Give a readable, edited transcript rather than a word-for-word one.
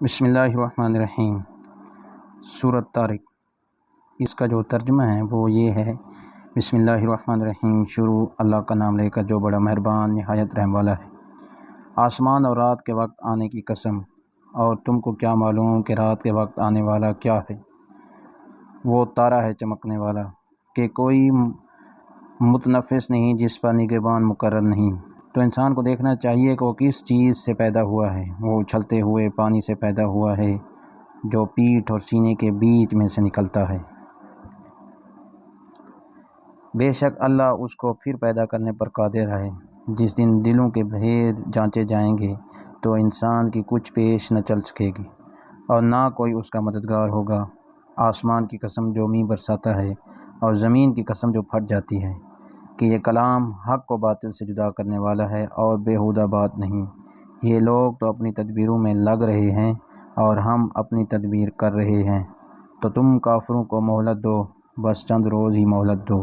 بسم اللہ الرحمن الرحیم۔ سورۃ طارق، اس کا جو ترجمہ ہے وہ یہ ہے: بسم اللہ الرحمن الرحیم، شروع اللہ کا نام لے کر جو بڑا مہربان نہایت رحم والا ہے۔ آسمان اور رات کے وقت آنے کی قسم، اور تم کو کیا معلوم کہ رات کے وقت آنے والا کیا ہے؟ وہ تارا ہے چمکنے والا کہ کوئی متنفس نہیں، جس پر نگہبان مقرر نہیں۔ تو انسان کو دیکھنا چاہیے کہ وہ کس چیز سے پیدا ہوا ہے۔ وہ اچھلتے ہوئے پانی سے پیدا ہوا ہے جو پیٹھ اور سینے کے بیچ میں سے نکلتا ہے۔ بے شک اللہ اس کو پھر پیدا کرنے پر قادر ہے۔ جس دن دلوں کے بھید جانچے جائیں گے تو انسان کی کچھ پیش نہ چل سکے گی اور نہ کوئی اس کا مددگار ہوگا۔ آسمان کی قسم جو مینہ برساتا ہے، اور زمین کی قسم جو پھٹ جاتی ہے، کہ یہ کلام حق و باطل سے جدا کرنے والا ہے اور بیہودہ بات نہیں۔ یہ لوگ تو اپنی تدبیروں میں لگ رہے ہیں اور ہم اپنی تدبیر کر رہے ہیں، تو تم کافروں کو مہلت دو، بس چند روز ہی مہلت دو۔